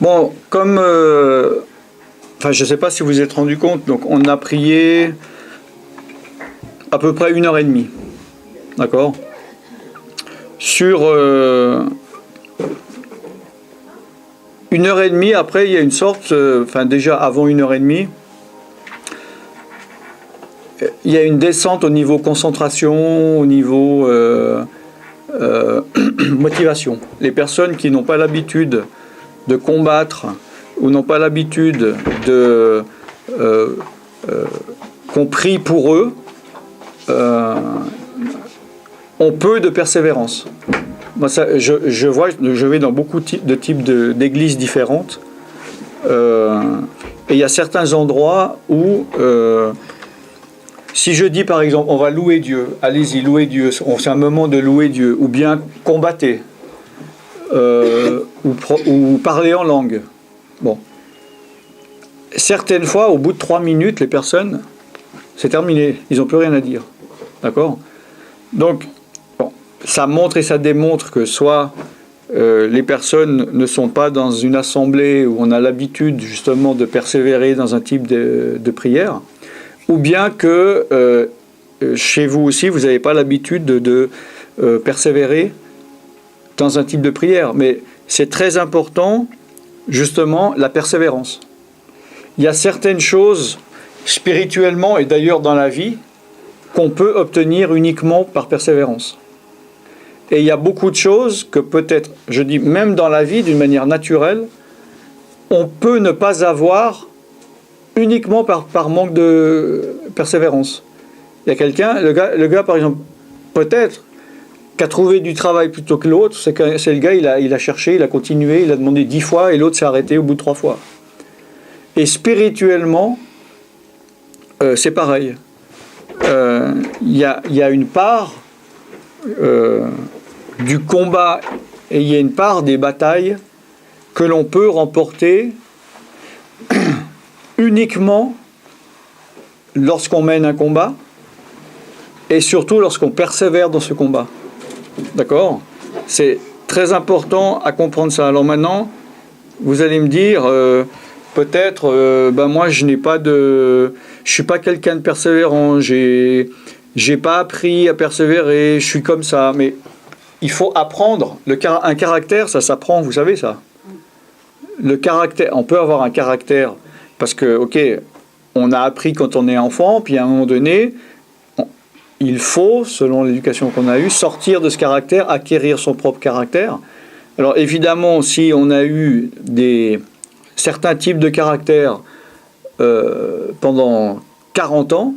Bon, comme... enfin, je ne sais pas si vous vous êtes rendu compte, donc on a prié à peu près 1h30. D'accord ? Sur 1h30, après, il y a une sorte... Enfin, déjà, avant 1h30, il y a une descente au niveau concentration, au niveau motivation. Les personnes qui n'ont pas l'habitude de combattre ou n'ont pas l'habitude de qu'on prie pour eux, ont peu de persévérance. Moi, ça, je vois, je vais dans beaucoup de types d'églises différentes, et il y a certains endroits où si je dis par exemple, on va louer Dieu, allez-y, louer Dieu, c'est un moment de louer Dieu, ou bien combattez, ou parler en langue. Bon. Certaines fois, au bout de 3 minutes, les personnes, c'est terminé, ils n'ont plus rien à dire. D'accord ? Donc, bon, ça montre et ça démontre que soit les personnes ne sont pas dans une assemblée où on a l'habitude justement de persévérer dans un type de prière, ou bien que chez vous aussi, vous n'avez pas l'habitude de persévérer dans un type de prière. Mais c'est très important, justement, la persévérance. Il y a certaines choses, spirituellement et d'ailleurs dans la vie, qu'on peut obtenir uniquement par persévérance. Et il y a beaucoup de choses que peut-être, je dis même dans la vie, d'une manière naturelle, on peut ne pas avoir uniquement par manque de persévérance. Il y a quelqu'un, le gars par exemple, peut-être, qui a trouvé du travail plutôt que l'autre, c'est le gars, il a cherché, il a continué, il a demandé 10 fois, et l'autre s'est arrêté au bout de 3 fois. Et spirituellement, c'est pareil. Il y a une part du combat, et il y a une part des batailles que l'on peut remporter uniquement lorsqu'on mène un combat et surtout lorsqu'on persévère dans ce combat. D'accord ? C'est très important à comprendre ça. Alors maintenant, vous allez me dire, peut-être, moi je suis pas quelqu'un de persévérant, j'ai pas appris à persévérer, je suis comme ça. Mais il faut apprendre. Un caractère, ça s'apprend, vous savez ça. Le caractère, on peut avoir un caractère parce que, ok, on a appris quand on est enfant, puis à un moment donné, il faut, selon l'éducation qu'on a eue, sortir de ce caractère, acquérir son propre caractère. Alors évidemment, si on a eu certains types de caractères pendant 40 ans,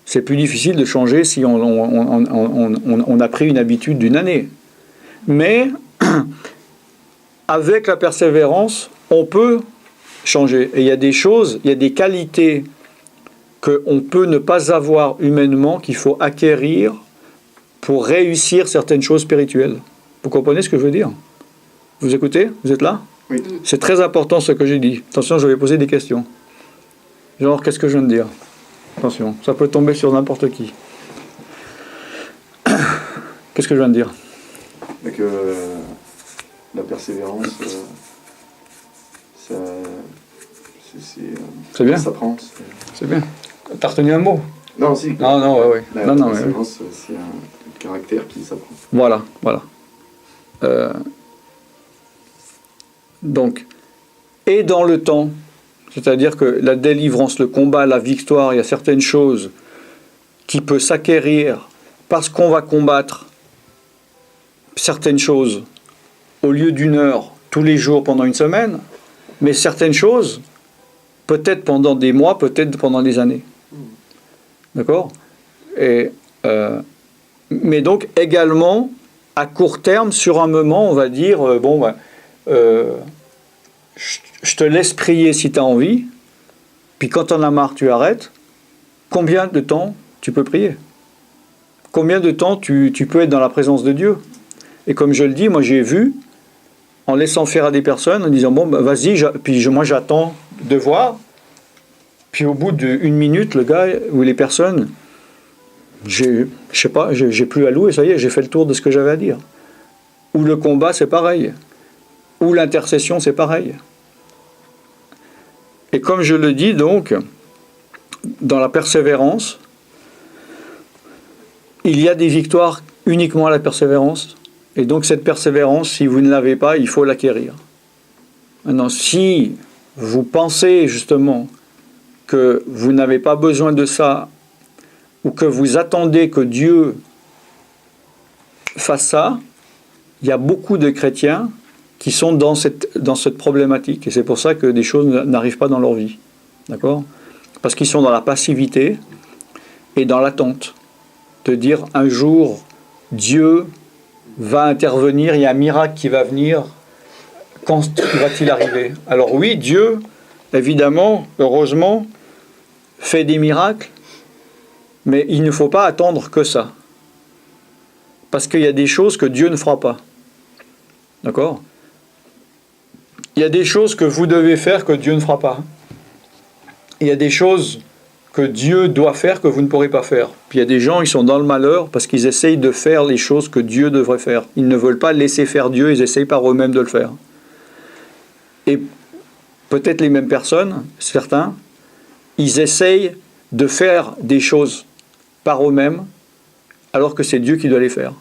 c'est plus difficile de changer si on a pris une habitude d'une année. Mais avec la persévérance, on peut changer. Et il y a des choses, il y a des qualités qu'on peut ne pas avoir humainement, qu'il faut acquérir pour réussir certaines choses spirituelles. Vous comprenez ce que je veux dire ? Vous écoutez ? Vous êtes là ? Oui. C'est très important ce que j'ai dit. Attention, je vais poser des questions. Genre, qu'est-ce que je viens de dire ? Attention, ça peut tomber sur n'importe qui. Qu'est-ce que je viens de dire ? Que la persévérance, c'est bien. Ça prend. C'est bien. T'as retenu un mot ? Non, si. Non, ouais. La persévérance, c'est un caractère qui s'apprend. Voilà. Donc, et dans le temps, c'est-à-dire que la délivrance, le combat, la victoire, il y a certaines choses qui peuvent s'acquérir parce qu'on va combattre certaines choses au lieu d'1 heure tous les jours pendant une semaine, mais certaines choses peut-être pendant des mois, peut-être pendant des années. D'accord ? Mais donc également à court terme, sur un moment, on va dire je te laisse prier si tu as envie, puis quand tu en as marre, tu arrêtes. Combien de temps tu peux prier ? Combien de temps tu peux être dans la présence de Dieu ? Et comme je le dis, moi j'ai vu, en laissant faire à des personnes, en disant vas-y, puis moi j'attends de voir, puis au bout d'1 minute, le gars ou les personnes, je sais pas, j'ai plus à louer, ça y est, j'ai fait le tour de ce que j'avais à dire. Ou le combat, c'est pareil. Ou l'intercession, c'est pareil. Et comme je le dis donc, dans la persévérance, il y a des victoires uniquement à la persévérance. Et donc cette persévérance, si vous ne l'avez pas, il faut l'acquérir. Maintenant, si vous pensez justement que vous n'avez pas besoin de ça, ou que vous attendez que Dieu fasse ça, il y a beaucoup de chrétiens qui sont dans cette problématique. Et c'est pour ça que des choses n'arrivent pas dans leur vie. D'accord ? Parce qu'ils sont dans la passivité et dans l'attente. De dire un jour, Dieu va intervenir, il y a un miracle qui va venir, quand va-t-il arriver ? Alors oui, Dieu, évidemment, heureusement, fait des miracles, mais il ne faut pas attendre que ça. Parce qu'il y a des choses que Dieu ne fera pas. D'accord ? Il y a des choses que vous devez faire que Dieu ne fera pas. Il y a des choses que Dieu doit faire que vous ne pourrez pas faire. Puis il y a des gens, ils sont dans le malheur parce qu'ils essayent de faire les choses que Dieu devrait faire. Ils ne veulent pas laisser faire Dieu, ils essayent par eux-mêmes de le faire. Et peut-être les mêmes personnes, certains, ils essayent de faire des choses par eux-mêmes alors que c'est Dieu qui doit les faire.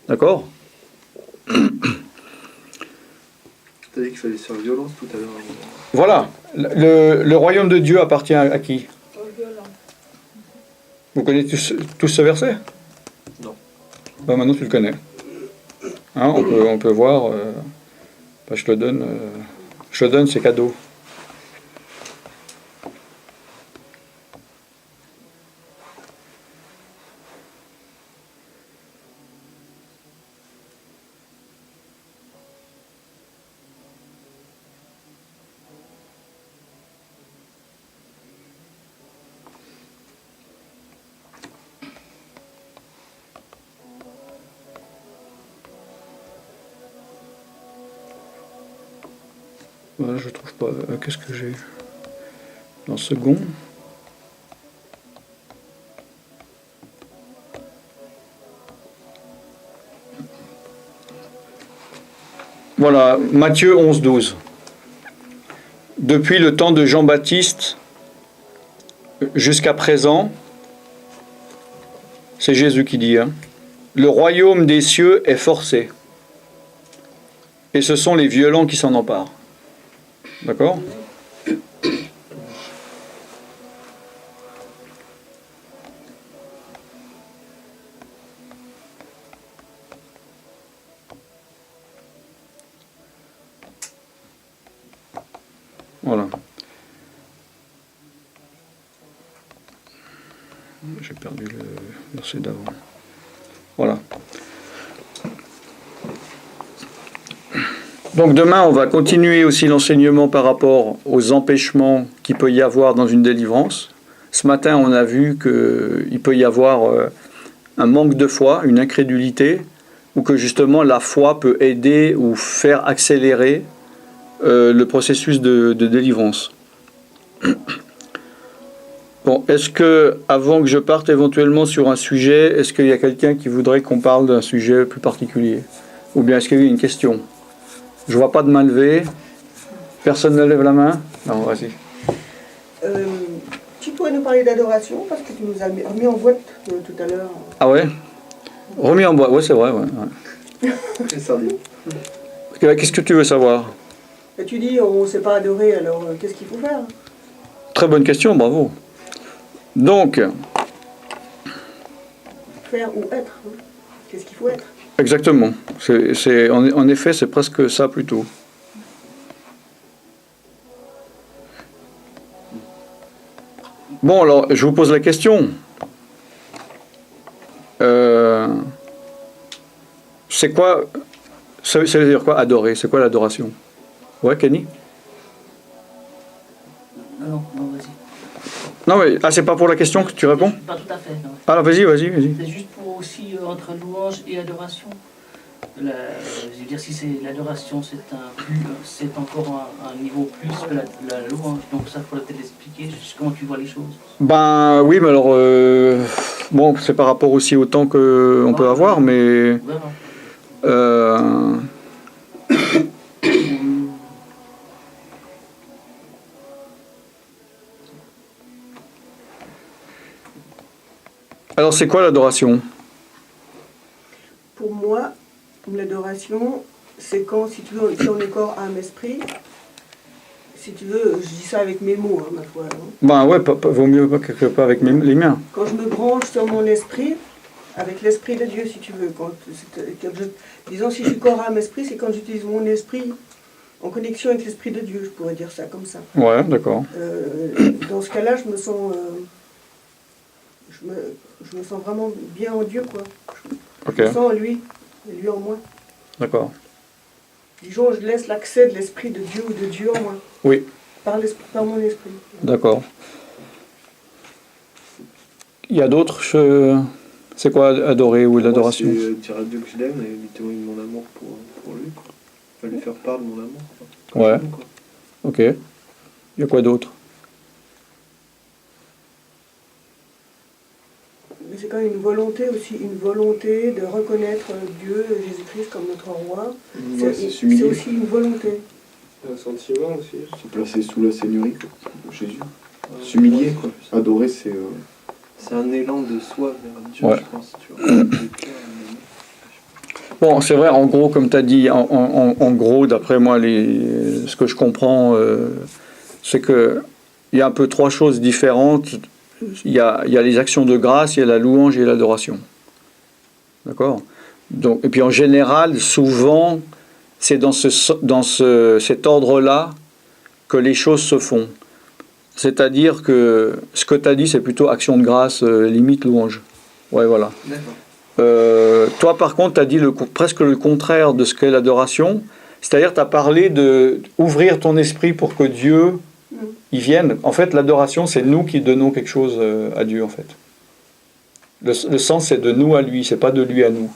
D'accord ? Tu as dit qu'il fallait se faire violence tout à l'heure. Voilà. Le royaume de Dieu appartient à qui ? Vous connaissez tous ce verset ? Non. Ben maintenant tu le connais. Hein, on peut voir. Ben je te donne, c'est cadeau. Voilà, je trouve pas. Qu'est-ce que j'ai dans second ? Voilà, Matthieu 11, 12. Depuis le temps de Jean-Baptiste jusqu'à présent, c'est Jésus qui dit, hein, le royaume des cieux est forcé. Et ce sont les violents qui s'en emparent. D'accord ? Voilà. J'ai perdu le verset d'avant. Voilà. Donc demain, on va continuer aussi l'enseignement par rapport aux empêchements qu'il peut y avoir dans une délivrance. Ce matin, on a vu qu'il peut y avoir un manque de foi, une incrédulité, ou que justement la foi peut aider ou faire accélérer le processus de délivrance. Bon, est-ce que, avant que je parte éventuellement sur un sujet, est-ce qu'il y a quelqu'un qui voudrait qu'on parle d'un sujet plus particulier ? Ou bien est-ce qu'il y a une question ? Je ne vois pas de main levée. Personne ne lève la main ? Non, vas-y. Tu pourrais nous parler d'adoration, parce que tu nous as remis en boîte tout à l'heure. Ah ouais ? Remis en boîte, ouais, c'est vrai. Ouais. C'est ça. Qu'est-ce que tu veux savoir ? Et tu dis, on ne sait pas adorer, alors qu'est-ce qu'il faut faire ? Très bonne question, bravo. Donc, faire ou être, hein. Qu'est-ce qu'il faut être ? Exactement. En effet, c'est presque ça plutôt. Bon, alors, je vous pose la question. C'est quoi, ça veut dire quoi, adorer ? C'est quoi l'adoration ? Ouais, Kenny ? Non, vas-y. Non, mais c'est pas pour la question que tu réponds ? Pas tout à fait, non. Alors, vas-y. C'est juste pour aussi, entre louange et adoration. Je veux dire, si c'est l'adoration, c'est encore un niveau plus que la louange. Donc ça, il faudrait peut-être expliquer juste comment tu vois les choses. Ben oui, mais alors, bon, c'est par rapport aussi au temps qu'on peut avoir, mais... Alors, c'est quoi l'adoration? Pour moi, l'adoration, c'est quand, si tu veux, si on est corps, âme, esprit, si tu veux, je dis ça avec mes mots, hein, ma foi. Hein. Ben ouais, vaut mieux pas avec les miens. Quand je me branche sur mon esprit, avec l'esprit de Dieu, si tu veux, disons, si je suis corps, âme, esprit, c'est quand j'utilise mon esprit en connexion avec l'esprit de Dieu, je pourrais dire ça comme ça. Ouais, d'accord. Dans ce cas-là, je me sens vraiment bien en Dieu, quoi. Ok, Je me sens en lui, et lui en moi. d'accord. Disons, je laisse l'accès de l'esprit de Dieu ou de Dieu en moi. Oui, Par mon esprit. d'accord. Il y a d'autres... C'est quoi adorer ou l'adoration? Moi, c'est dire à Dieu que je l'aime et lui témoigner de mon amour pour lui, quoi. Enfin, lui faire part de mon amour, quoi. Ouais. Comme quoi. Ok. Il y a quoi d'autre? Mais c'est quand même une volonté aussi, une volonté de reconnaître Dieu, Jésus-Christ comme notre roi. Ouais, C'est s'humilier. aussi une volonté. Un sentiment aussi. Se placer sous la seigneurie, quoi, de Jésus. S'humilier, quoi. Adorer, c'est... C'est un élan de soi vers Dieu, Ouais. je pense. Tu vois. Bon, c'est vrai, en gros, comme tu as dit, en gros, d'après moi, ce que je comprends, c'est qu'il y a un peu trois choses différentes. Il y a les actions de grâce, il y a la louange et l'adoration. D'accord? Donc, et puis en général, souvent, c'est dans cet ordre-là que les choses se font. C'est-à-dire que ce que tu as dit, c'est plutôt action de grâce, limite louange. Ouais, voilà. D'accord. Toi, par contre, tu as dit presque le contraire de ce qu'est l'adoration. C'est-à-dire, tu as parlé d'ouvrir ton esprit pour que Dieu y vienne. En fait, l'adoration, c'est nous qui donnons quelque chose à Dieu, en fait. Le sens, c'est de nous à lui, c'est pas de lui à nous.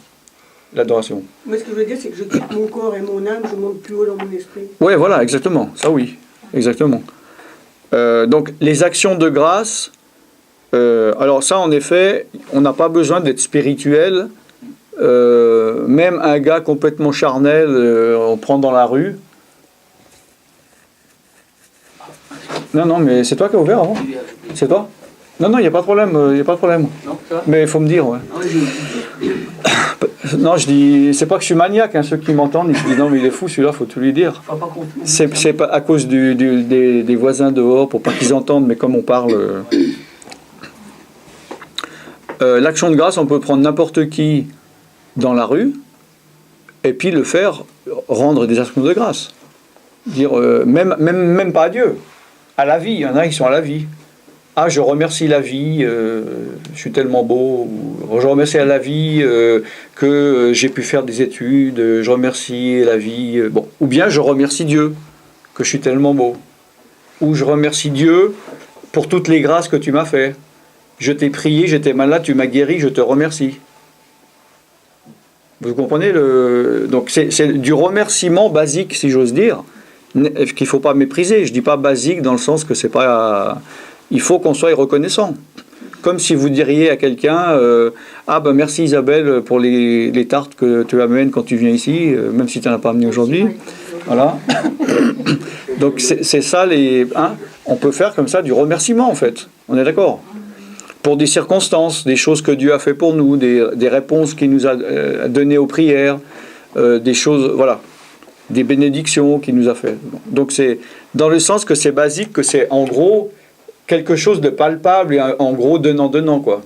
L'adoration. Mais ce que je veux dire, c'est que je quitte mon corps et mon âme, je monte plus haut dans mon esprit. Oui, voilà, exactement. Ça, oui. Exactement. Donc, les actions de grâce, alors ça, en effet, on n'a pas besoin d'être spirituel. Même un gars complètement charnel, on prend dans la rue. Non, mais c'est toi qui as ouvert avant? C'est toi? Non, il n'y a pas de problème, il y a pas de problème. Non, ça va? Mais il faut me dire, ouais. Ah ouais, Non, je dis, c'est pas que je suis maniaque, hein, ceux qui m'entendent, ils se disent non, mais il est fou, celui-là, faut tout lui dire. faut pas confondre. C'est pas à cause des voisins dehors, pour pas qu'ils entendent, mais comme on parle. L'action de grâce, on peut prendre n'importe qui dans la rue, et puis le faire rendre des actions de grâce. Dire, même pas à Dieu, à la vie, il y en a qui sont à la vie. Ah, je remercie la vie, je suis tellement beau. Ou, je remercie à la vie que j'ai pu faire des études. Je remercie la vie. Bon. Ou bien je remercie Dieu que je suis tellement beau. Ou je remercie Dieu pour toutes les grâces que tu m'as fait. Je t'ai prié, j'étais malade, tu m'as guéri, je te remercie. Vous comprenez Donc c'est du remerciement basique, si j'ose dire, qu'il ne faut pas mépriser. Je ne dis pas basique dans le sens que c'est pas... Il faut qu'on soit reconnaissant. Comme si vous diriez à quelqu'un ah ben merci Isabelle pour les tartes que tu amènes quand tu viens ici, même si tu n'en as pas amené aujourd'hui. Voilà. Donc c'est ça on peut faire comme ça du remerciement en fait. On est d'accord? Pour des circonstances, des choses que Dieu a fait pour nous, des réponses qu'il nous a données aux prières, des choses, voilà, des bénédictions qu'il nous a fait. Donc c'est dans le sens que c'est basique, que c'est en gros quelque chose de palpable et en gros donnant quoi.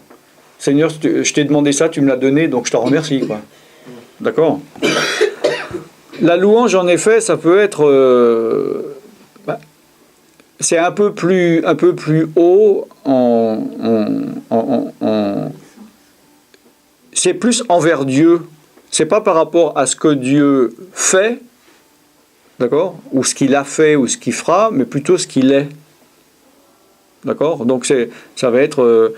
Seigneur, je t'ai demandé ça, tu me l'as donné, donc je te remercie quoi. D'accord? La louange en effet, ça peut être c'est un peu plus haut c'est plus envers Dieu. C'est pas par rapport à ce que Dieu fait, d'accord, ou ce qu'il a fait ou ce qu'il fera, mais plutôt ce qu'il est. D'accord? Donc ça va être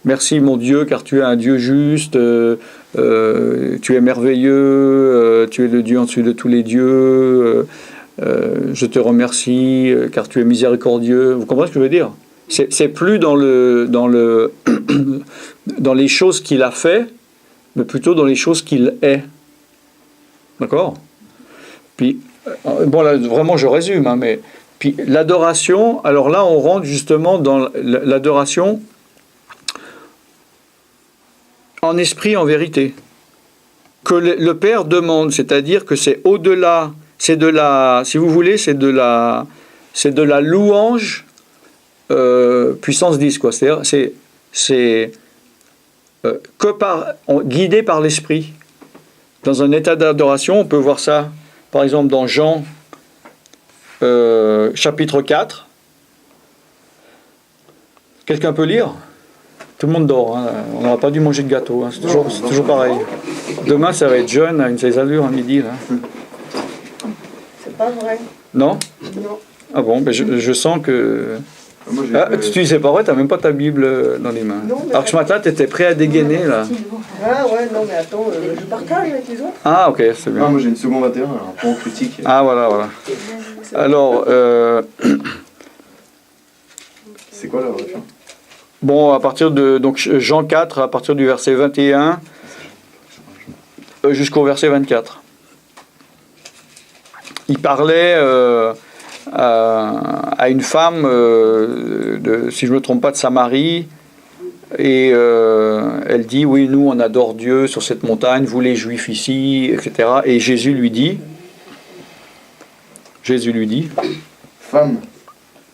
merci mon Dieu car tu es un Dieu juste, tu es merveilleux, tu es le Dieu en-dessus de tous les dieux, je te remercie car tu es miséricordieux. Vous comprenez ce que je veux dire? C'est plus dans les choses qu'il a fait, mais plutôt dans les choses qu'il est. D'accord? Puis, bon là vraiment je résume, hein, mais puis l'adoration, alors là on rentre justement dans l'adoration, en esprit, en vérité. Que le Père demande, c'est-à-dire que c'est au-delà, c'est de la, si vous voulez, c'est de la louange puissance 10, quoi. C'est-à-dire, guidé par l'esprit. Dans un état d'adoration, on peut voir ça, par exemple, dans Jean chapitre 4. Quelqu'un peut lire ? Tout le monde dort, hein. On n'aura pas dû manger de gâteau, hein. C'est toujours pareil. Demain, ça va être jeune, à une de ses allures à midi. Là. C'est pas vrai. Non ? Non. Ah bon, ben je sens que... Moi, tu dis c'est pas vrai, t'as même pas ta Bible dans les mains. Non, mais alors que ce matin, t'étais prêt à dégainer, là. Ah ouais, non, mais attends, je partage avec les autres. Ah ok, c'est bien. Ah, moi j'ai une seconde 21, alors un point critique. Ah voilà. Alors, C'est quoi la version? bon, à partir de donc Jean 4, à partir du verset 21 jusqu'au verset 24. Il parlait à une femme, si je ne me trompe pas, de Samarie, et elle dit, oui, nous on adore Dieu sur cette montagne, vous les Juifs ici, etc. Et Jésus lui dit, Femme,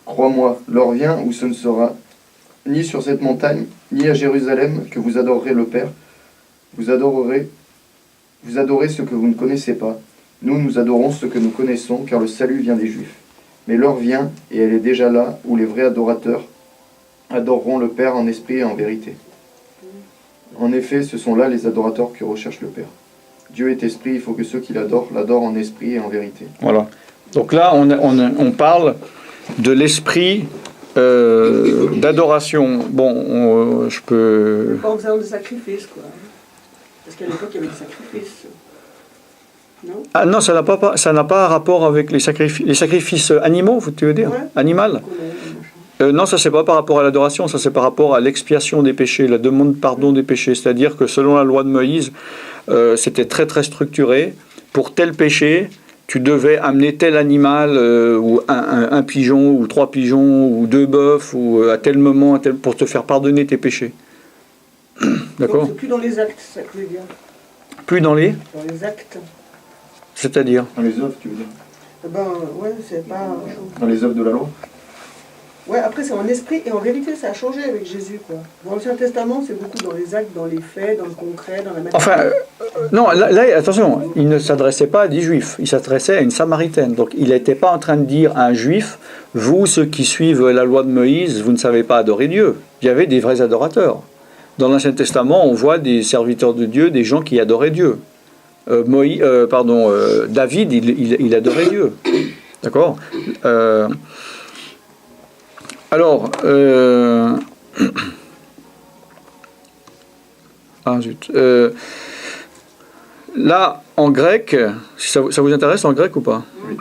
crois-moi, l'heure vient où ce ne sera ni sur cette montagne, ni à Jérusalem que vous adorerez le Père. Vous adorez ce que vous ne connaissez pas. Nous adorons ce que nous connaissons, car le salut vient des Juifs. Mais l'heure vient, et elle est déjà là, où les vrais adorateurs adoreront le Père en esprit et en vérité. En effet, ce sont là les adorateurs qui recherchent le Père. Dieu est esprit, il faut que ceux qui l'adorent en esprit et en vérité. voilà. Donc là, on parle de l'esprit d'adoration. Bon, je peux... Pas en faisant de sacrifice, quoi. Parce qu'à l'époque, il y avait des sacrifices. Non? Ah non, ça n'a pas rapport avec les sacrifices animaux, tu veux dire? Ouais. Animal? Non, ça c'est pas par rapport à l'adoration, ça c'est par rapport à l'expiation des péchés, la demande de pardon des péchés. C'est-à-dire que selon la loi de Moïse, c'était très très structuré. Pour tel péché, tu devais amener tel animal, ou un pigeon, ou 3 pigeons, ou 2 bœufs, ou à tel moment, pour te faire pardonner tes péchés. D'accord? Donc c'est plus dans les actes, ça que je veux dire. Plus dans les actes. C'est-à-dire? Dans les œuvres, tu veux dire? Eh ben, ouais, c'est pas... Dans les œuvres de la loi? Ouais, après c'est en esprit et en vérité, ça a changé avec Jésus, quoi. Dans l'Ancien Testament, c'est beaucoup dans les actes, dans les faits, dans le concret, dans la matière. Enfin, non, là, attention, il ne s'adressait pas à des juifs, il s'adressait à une samaritaine. Donc il n'était pas en train de dire à un juif, vous, ceux qui suivent la loi de Moïse, vous ne savez pas adorer Dieu. Il y avait des vrais adorateurs. Dans l'Ancien Testament, on voit des serviteurs de Dieu, des gens qui adoraient Dieu. David, il adorait Dieu. D'accord? Alors, là, en grec, ça vous intéresse en grec ou pas? Oui.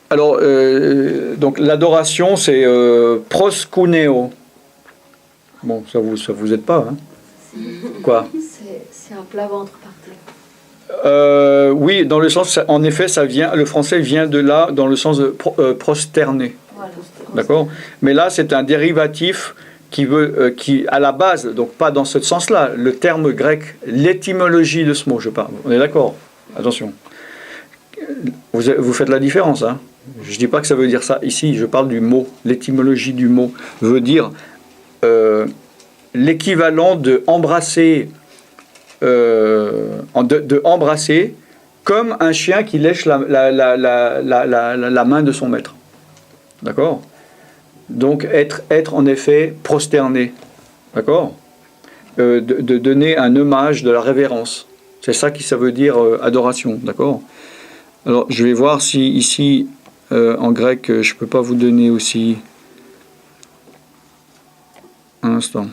Alors, donc l'adoration, c'est proskuneo. Bon, ça vous aide pas, hein? Quoi? C'est un plat ventre par terre. Oui, dans le sens, en effet, le français vient de là, dans le sens de prosterner. Voilà. D'accord? Mais là, c'est un dérivatif qui, à la base, donc pas dans ce sens-là, le terme grec, l'étymologie de ce mot, je parle. On est d'accord? Attention. Vous faites la différence, hein? Je ne dis pas que ça veut dire ça ici, je parle du mot. L'étymologie du mot veut dire l'équivalent de embrasser, embrasser comme un chien qui lèche la main de son maître. D'accord? Donc être en effet prosterné. D'accord? De donner un hommage, de la révérence. C'est ça qui ça veut dire adoration. D'accord? Alors je vais voir si ici en grec je ne peux pas vous donner aussi un instant.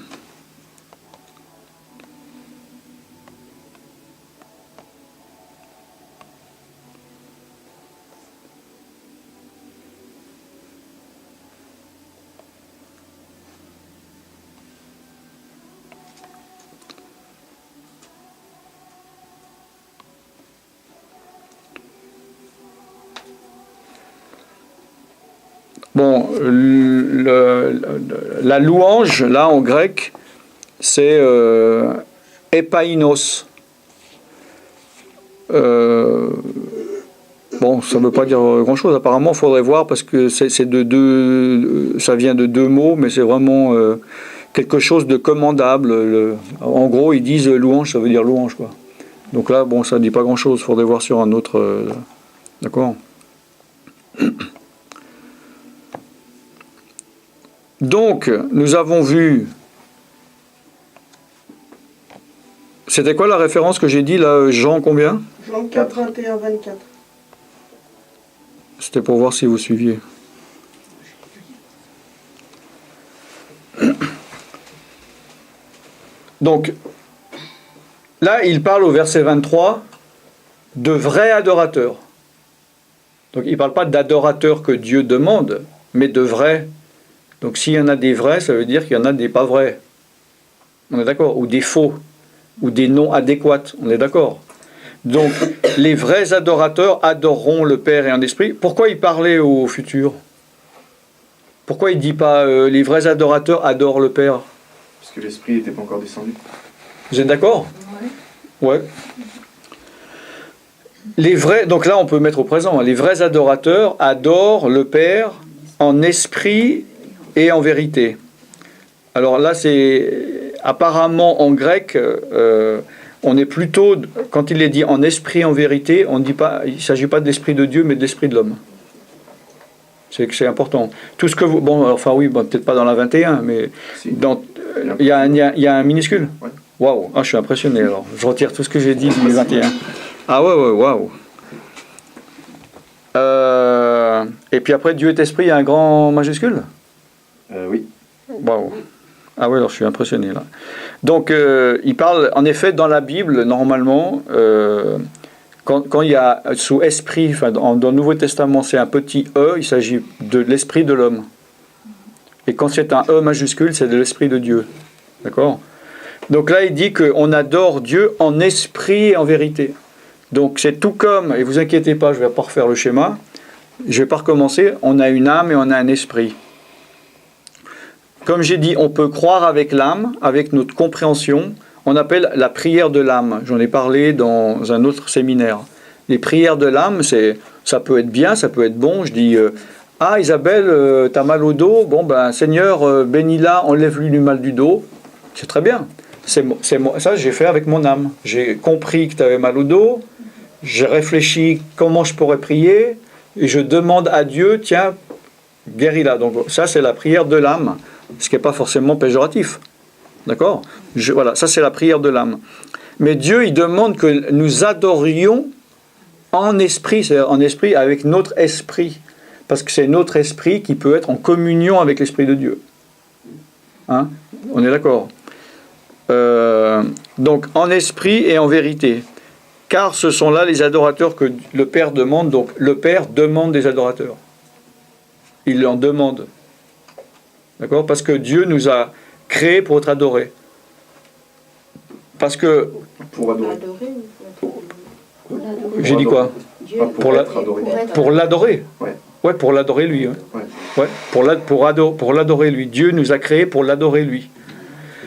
Bon, la louange, là, en grec, c'est epainos. Bon, ça ne veut pas dire grand-chose. Apparemment, il faudrait voir parce que ça vient de deux mots, mais c'est vraiment quelque chose de commandable. En gros, ils disent louange, ça veut dire louange, quoi. Donc là, bon, ça ne dit pas grand-chose. Il faudrait voir sur un autre... d'accord. Donc, nous avons vu... C'était quoi la référence que j'ai dit, là, Jean combien? Jean 4, 21, 24. C'était pour voir si vous suiviez. Donc, là, il parle au verset 23 de vrais adorateurs. Donc, il ne parle pas d'adorateurs que Dieu demande, mais de vrais. Donc, s'il y en a des vrais, ça veut dire qu'il y en a des pas vrais. On est d'accord? Ou des faux, ou des non adéquats. On est d'accord? Donc, les vrais adorateurs adoreront le Père et en esprit. Pourquoi il parlait au futur? Pourquoi il ne dit pas les vrais adorateurs adorent le Père? Parce que l'esprit n'était pas encore descendu. Vous êtes d'accord? Ouais. Les vrais, donc là on peut mettre au présent, les vrais adorateurs adorent le Père en esprit et en vérité. Alors là c'est apparemment en grec, on est plutôt, quand il est dit en esprit et en vérité, on ne dit pas, il ne s'agit pas de l'esprit de Dieu mais de l'esprit de l'homme. C'est important. Tout ce que vous, bon, enfin oui, bon, peut-être pas dans la 21, mais Si. il y a un minuscule. Ouais. Waouh, je suis impressionné alors. Je retire tout ce que j'ai dit du 21. Ah ouais, waouh. Et puis après, Dieu est esprit, il y a un grand majuscule? Oui. Waouh. Ah ouais, alors je suis impressionné là. Donc, il parle, en effet, dans la Bible, normalement, quand il y a sous esprit, enfin, dans le Nouveau Testament, c'est un petit E, il s'agit de l'esprit de l'homme. Et quand c'est un E majuscule, c'est de l'esprit de Dieu. D'accord? Donc là, il dit qu'on adore Dieu en esprit et en vérité. Donc c'est tout comme, et vous inquiétez pas, je ne vais pas refaire le schéma, je ne vais pas recommencer, on a une âme et on a un esprit. Comme j'ai dit, on peut croire avec l'âme, avec notre compréhension, on appelle la prière de l'âme. J'en ai parlé dans un autre séminaire. Les prières de l'âme, ça peut être bien, ça peut être bon. Je dis, ah Isabelle, t'as mal au dos, bon ben Seigneur, bénis-la, enlève-lui du mal du dos. C'est très bien. Ça, j'ai fait avec mon âme. J'ai compris que tu avais mal au dos, j'ai réfléchi comment je pourrais prier, et je demande à Dieu, tiens, guéris-la. Donc ça, c'est la prière de l'âme, ce qui n'est pas forcément péjoratif. D'accord? Voilà, ça c'est la prière de l'âme. Mais Dieu, il demande que nous adorions en esprit, c'est-à-dire en esprit avec notre esprit. Parce que c'est notre esprit qui peut être en communion avec l'esprit de Dieu. Hein? On est d'accord? Donc en esprit et en vérité. Car ce sont là les adorateurs que le Père demande. Donc le Père demande des adorateurs. Il en demande. D'accord? Parce que Dieu nous a créés pour être adorés. Parce que... Pour adorer. J'ai dit quoi? Pas pour être adoré. Pour l'adorer. Ouais. Ouais, pour l'adorer lui. Ouais. Ouais, pour l'adorer lui. Dieu nous a créés pour l'adorer lui.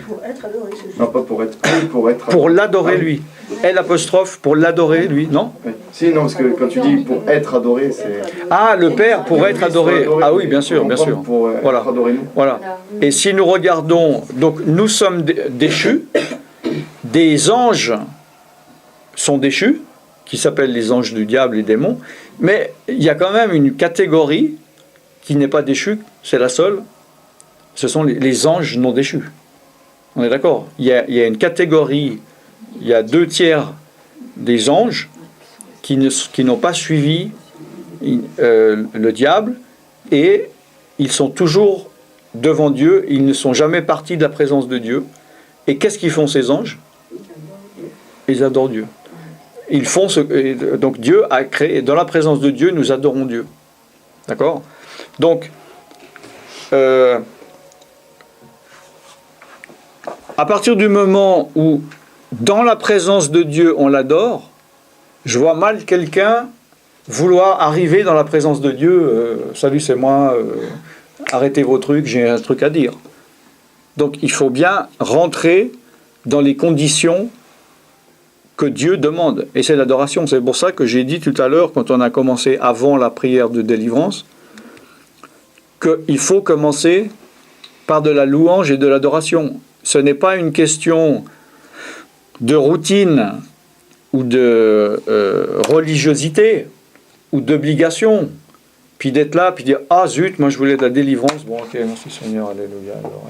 Pour être adoré, c'est juste. Non, pas pour être. Pour être. Pour l'adorer lui. L apostrophe pour l'adorer lui, non? Ouais. Si, non, parce que quand tu dis pour être adoré, c'est. Ah, le Père pour être adoré. Ah oui, bien sûr, bien sûr. Pour Voilà. être adoré nous. Voilà. Et si nous regardons, donc nous sommes déchus, des anges sont déchus, qui s'appellent les anges du diable, les démons, mais il y a quand même une catégorie qui n'est pas déchue, c'est la seule, ce sont les anges non déchus. On est d'accord? Il y a une catégorie, il y a 2/3 des anges qui n'ont pas suivi le diable, et ils sont toujours devant Dieu, ils ne sont jamais partis de la présence de Dieu. Et qu'est-ce qu'ils font ces anges? Ils adorent Dieu. Ils font donc Dieu a créé, dans la présence de Dieu, nous adorons Dieu. D'accord? Donc, à partir du moment où, dans la présence de Dieu, on l'adore, je vois mal quelqu'un vouloir arriver dans la présence de Dieu. Salut, c'est moi. Arrêtez vos trucs, j'ai un truc à dire. Donc il faut bien rentrer dans les conditions que Dieu demande. Et c'est l'adoration. C'est pour ça que j'ai dit tout à l'heure, quand on a commencé avant la prière de délivrance, qu'il faut commencer par de la louange et de l'adoration. Ce n'est pas une question de routine ou de religiosité ou d'obligation. Puis d'être là, puis dire « Ah zut, moi je voulais de la délivrance. » Bon, ok, merci Seigneur, alléluia. Alors,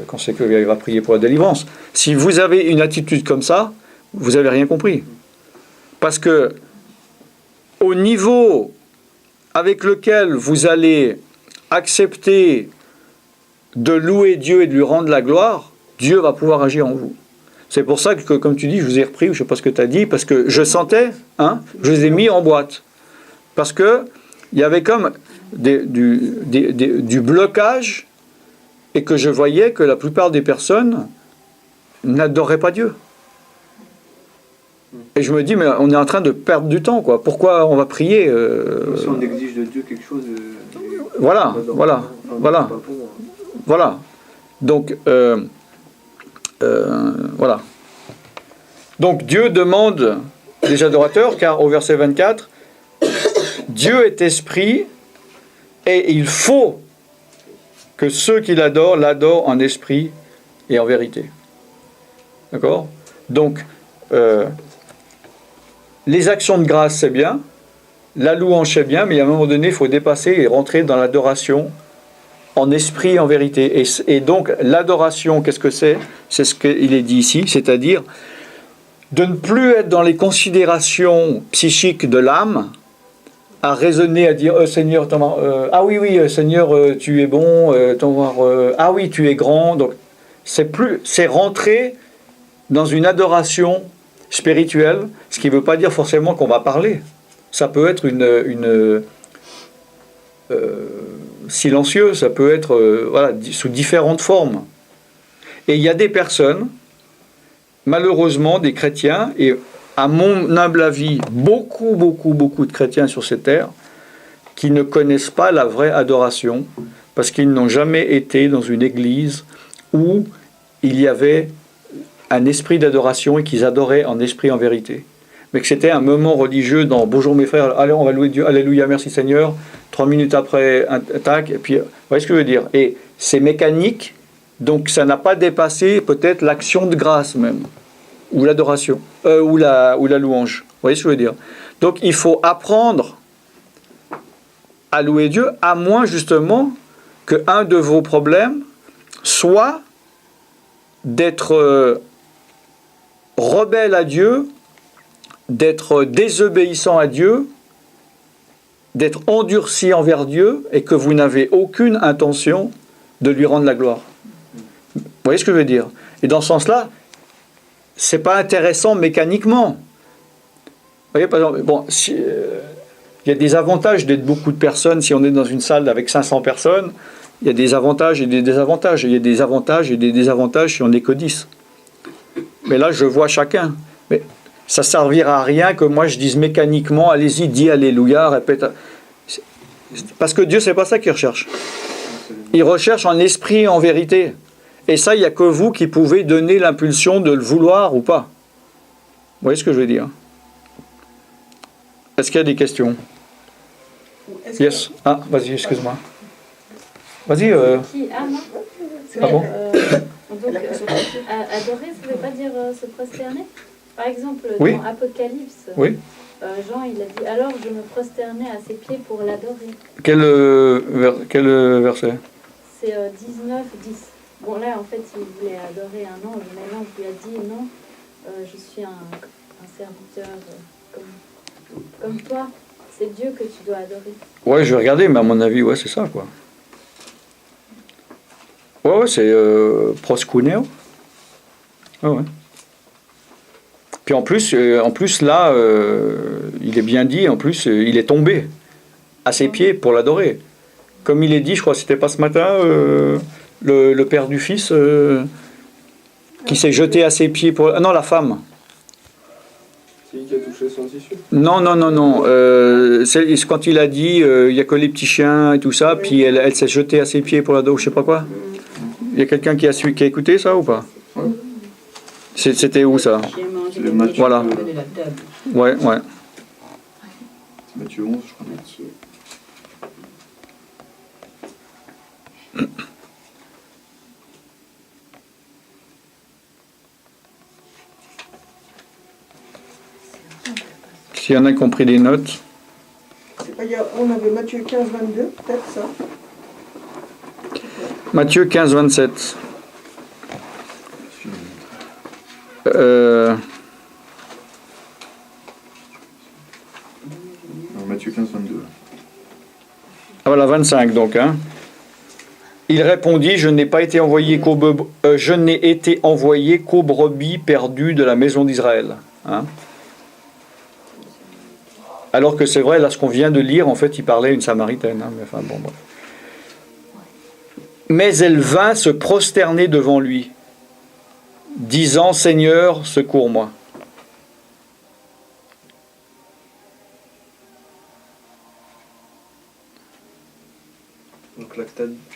quand c'est qu'il va prier pour la délivrance. Si vous avez une attitude comme ça, vous n'avez rien compris. Parce que au niveau avec lequel vous allez accepter de louer Dieu et de lui rendre la gloire, Dieu va pouvoir agir en vous. C'est pour ça que, comme tu dis, je vous ai repris, je ne sais pas ce que tu as dit, parce que je sentais, je les ai mis en boîte. Parce que il y avait comme du blocage et que je voyais que la plupart des personnes n'adoraient pas Dieu. Et je me dis, mais on est en train de perdre du temps, quoi. Pourquoi on va prier Si on exige de Dieu quelque chose... Voilà. Donc, voilà. Donc, Dieu demande des adorateurs, car au verset 24, Dieu est esprit et il faut que ceux qui l'adorent l'adorent en esprit et en vérité. D'accord ? Donc, les actions de grâce, c'est bien, la louange, c'est bien, mais à un moment donné, il faut dépasser et rentrer dans l'adoration en esprit et en vérité. Et donc, l'adoration, qu'est-ce que c'est ? C'est ce qu'il est dit ici, c'est-à-dire de ne plus être dans les considérations psychiques de l'âme, à raisonner, à dire Seigneur, ah oui, Seigneur, tu es bon, ah oui, tu es grand. Donc, c'est rentrer dans une adoration spirituelle, ce qui ne veut pas dire forcément qu'on va parler. Ça peut être silencieux, ça peut être sous différentes formes. Et il y a des personnes, malheureusement, des chrétiens, et à mon humble avis, beaucoup de chrétiens sur cette terre, qui ne connaissent pas la vraie adoration, parce qu'ils n'ont jamais été dans une église où il y avait un esprit d'adoration et qu'ils adoraient en esprit en vérité. Mais que c'était un moment religieux dans « Bonjour mes frères, allez, on va louer Dieu, alléluia, merci Seigneur », 3 minutes après, un tac, et puis, vous voyez ce que je veux dire ? Et c'est mécanique, donc ça n'a pas dépassé peut-être l'action de grâce même, ou l'adoration, ou la louange. Vous voyez ce que je veux dire ? Donc il faut apprendre à louer Dieu, à moins justement qu'un de vos problèmes soit d'être rebelle à Dieu, d'être désobéissant à Dieu, d'être endurci envers Dieu, et que vous n'avez aucune intention de lui rendre la gloire. Vous voyez ce que je veux dire ? Et dans ce sens-là, c'est pas intéressant mécaniquement. Vous voyez, par exemple, il y a des avantages d'être beaucoup de personnes. Si on est dans une salle avec 500 personnes, il y a des avantages et des désavantages. Il y a des avantages et des désavantages si on n'est que 10. Mais là, je vois chacun. Mais ça ne servira à rien que moi je dise mécaniquement, allez-y, dis alléluia, répète. Parce que Dieu, c'est pas ça qu'il recherche. Il recherche en esprit et en vérité. Et ça, il n'y a que vous qui pouvez donner l'impulsion de le vouloir ou pas. Vous voyez ce que je veux dire ? Est-ce qu'il y a des questions ? Yes. Ah, vas-y, excuse-moi. Vas-y. Moi. Ah bon ? Donc, adorer, ça ne veut pas dire se prosterner ? Par exemple, Oui. dans Apocalypse, Oui. Jean, il a dit « Alors je me prosternais à ses pieds pour l'adorer ». Quel verset ? C'est 19, 10. Bon, là, en fait, il voulait adorer un ange, mais l'ange lui a dit « Non, je suis un serviteur comme toi. C'est Dieu que tu dois adorer. » Ouais, je vais regarder, mais à mon avis, ouais, c'est ça, quoi. Ouais, c'est proskuneo. Ouais. Puis en plus là, il est bien dit, en plus, il est tombé à ses pieds pour l'adorer. Comme il est dit, je crois que c'était pas ce matin, le père du fils qui s'est jeté à ses pieds pour... Ah non, la femme. C'est lui qui a touché son tissu. Non. C'est quand il a dit il n'y a que les petits chiens et tout ça, puis elle s'est jetée à ses pieds pour l'adorer, je sais pas quoi. Il y a quelqu'un qui a écouté ça ou pas? C'était où ça? C'est Matthieu. Voilà. Ouais. C'est Matthieu 11, je crois. S'il y en a qui ont pris des notes. On avait Matthieu 15, 22, peut-être ça. Matthieu 15, 27. Non, Matthieu 15, 22. Ah voilà, 25 donc. Hein. Il répondit, je n'ai été envoyé qu'aux brebis perdues de la maison d'Israël. Hein. Alors que c'est vrai, là, ce qu'on vient de lire, en fait, il parlait à une Samaritaine. Hein, mais, enfin, bon, bref. Mais elle vint se prosterner devant lui, disant, Seigneur, secours-moi. Donc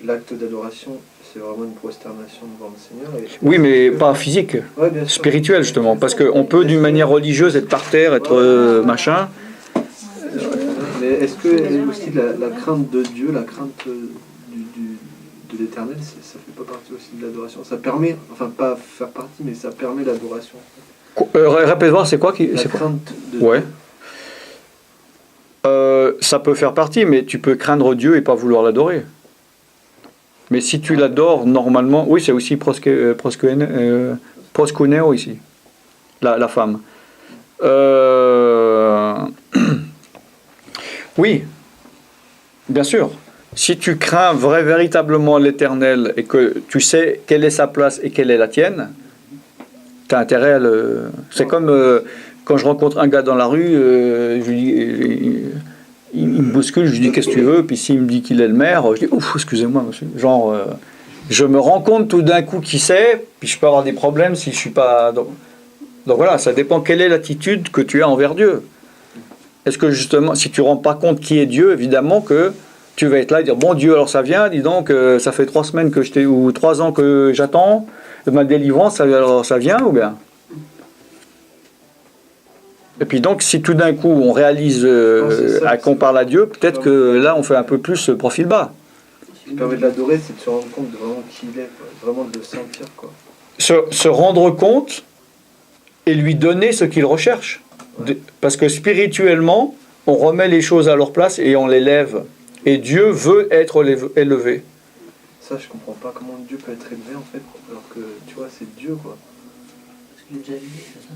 l'acte d'adoration, c'est vraiment une prosternation devant le Seigneur. Oui, mais pas physique, Ouais, bien sûr. spirituel, justement. Parce qu'on peut, d'une manière religieuse, être par terre, être machin. Mais est-ce que aussi la crainte de Dieu, la crainte de l'éternel, ça fait pas partie aussi de l'adoration? Ça permet, enfin pas faire partie, mais ça permet l'adoration. Répète-moi, c'est quoi La crainte de Ouais. Dieu. Ça peut faire partie, mais tu peux craindre Dieu et pas vouloir l'adorer. Mais si tu l'adores normalement, oui, c'est aussi proskuneo ici, la femme. Oui, bien sûr. Si tu crains véritablement l'Éternel et que tu sais quelle est sa place et quelle est la tienne, tu as intérêt à le... C'est comme quand je rencontre un gars dans la rue, je lui dis, il me bouscule, je lui dis qu'est-ce que tu veux, puis s'il me dit qu'il est le maire, je dis ouf, excusez-moi monsieur. Genre, je me rends compte tout d'un coup qui c'est, puis je peux avoir des problèmes si je suis pas... Donc voilà, ça dépend quelle est l'attitude que tu as envers Dieu. Est-ce que justement, si tu ne rends pas compte qui est Dieu, évidemment que tu vas être là et dire bon Dieu, alors ça vient, dis donc, ça fait 3 semaines que ou 3 ans que j'attends ma délivrance, alors ça vient ou bien? Et puis donc, si tout d'un coup on réalise qu'on parle à Dieu, peut-être que là on fait un peu plus profil bas. Ce qui permet de l'adorer, c'est de se rendre compte de vraiment qui il est, quoi. Vraiment de le sentir, quoi. Se rendre compte et lui donner ce qu'il recherche. Parce que spirituellement, on remet les choses à leur place et on les lève. Et Dieu veut être élevé. Ça, je comprends pas comment Dieu peut être élevé, en fait, alors que, tu vois, c'est Dieu, quoi. Parce qu'il est déjà élevé, c'est ça?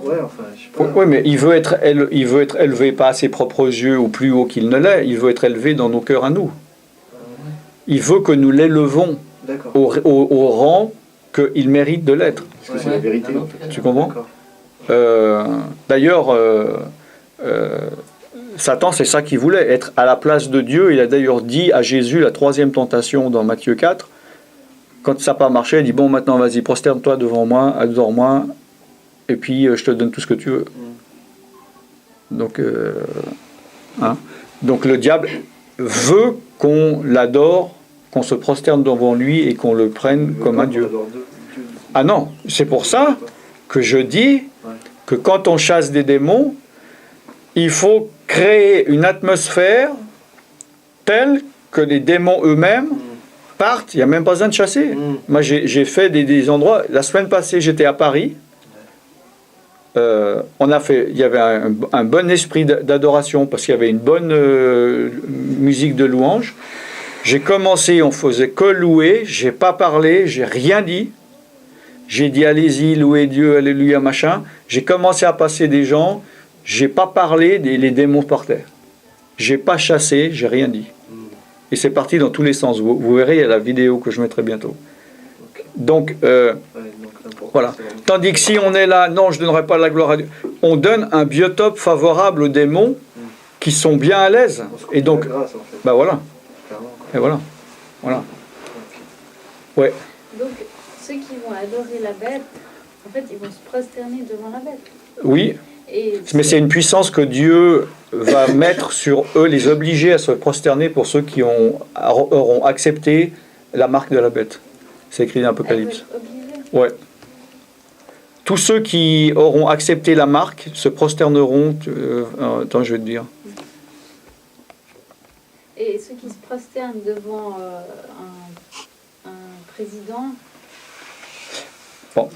Ouais, enfin, je sais pas. Oui, mais il veut être élevé pas à ses propres yeux ou plus haut qu'il ne l'est. Il veut être élevé dans nos cœurs à nous. Il veut que nous l'élevons au rang qu'il mérite de l'être. Parce que c'est la vérité. Ah, En fait. Tu comprends? D'accord. D'ailleurs, Satan, c'est ça qu'il voulait, être à la place de Dieu. Il a d'ailleurs dit à Jésus, la 3e tentation dans Matthieu 4, quand ça n'a pas marché, il dit, bon, maintenant, vas-y, prosterne-toi devant moi, adore-moi, et puis je te donne tout ce que tu veux. Donc, donc le diable veut qu'on l'adore, qu'on se prosterne devant lui et qu'on le prenne comme un Dieu. Ah non, c'est pour ça que je dis que quand on chasse des démons, il faut créer une atmosphère telle que les démons eux-mêmes partent, il n'y a même pas besoin de chasser. Moi, j'ai fait des endroits. La semaine passée, j'étais à Paris. Il y avait un bon esprit d'adoration parce qu'il y avait une bonne musique de louange. J'ai commencé, on faisait que louer, j'ai pas parlé, j'ai rien dit. J'ai dit allez-y, louez Dieu, alléluia, machin. J'ai commencé à passer des gens, j'ai pas parlé, les démons partaient. J'ai pas chassé, j'ai rien dit. Et c'est parti dans tous les sens. Vous verrez, il y a la vidéo que je mettrai bientôt. Donc, voilà. Tandis que si on est là, non, je ne donnerai pas la gloire à Dieu. On donne un biotope favorable aux démons qui sont bien à l'aise. Et donc, bah voilà. Et voilà. Voilà. Ouais. Donc, ceux qui vont adorer la bête, en fait, ils vont se prosterner devant la bête. Oui, Et mais c'est une puissance que Dieu va mettre sur eux, les obliger à se prosterner pour ceux qui auront accepté la marque de la bête. C'est écrit dans elles vont l'Apocalypse. être obligées. Ouais. Tous ceux qui auront accepté la marque se prosterneront. Attends, je vais te dire. Et ceux qui se prosternent devant un président, Bon.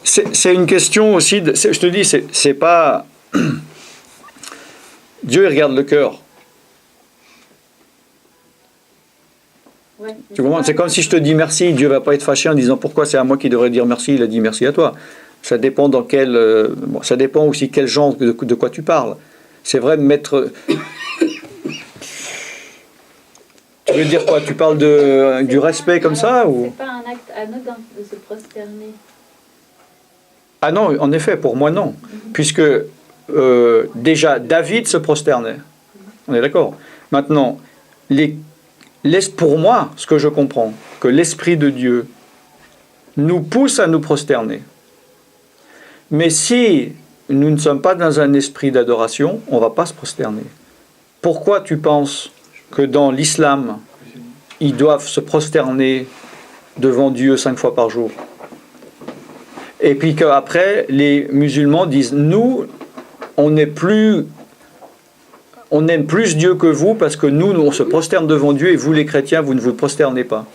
C'est une question aussi. Je te dis, c'est pas. Dieu, il regarde le cœur. ouais, Tu comprends? C'est comme si je te dis merci, Dieu va pas être fâché en disant pourquoi c'est à moi qui devrait dire merci, il a dit merci à toi. Ça dépend dans quel. Bon, ça dépend aussi quel genre de quoi tu parles. C'est vrai de mettre. Tu veux dire quoi? Tu parles du respect comme ça ou? C'est pas un acte anodin de se prosterner. Ah non, en effet, pour moi non. Puisque déjà David se prosternait. On est d'accord? Maintenant, pour moi, ce que je comprends, que l'Esprit de Dieu nous pousse à nous prosterner. Mais si nous ne sommes pas dans un esprit d'adoration, on ne va pas se prosterner. Pourquoi tu penses que dans l'islam, ils doivent se prosterner devant Dieu 5 fois par jour? Et puis qu'après, les musulmans disent, nous, on aime plus Dieu que vous parce que nous, on se prosterne devant Dieu et vous, les chrétiens, vous ne vous prosternez pas.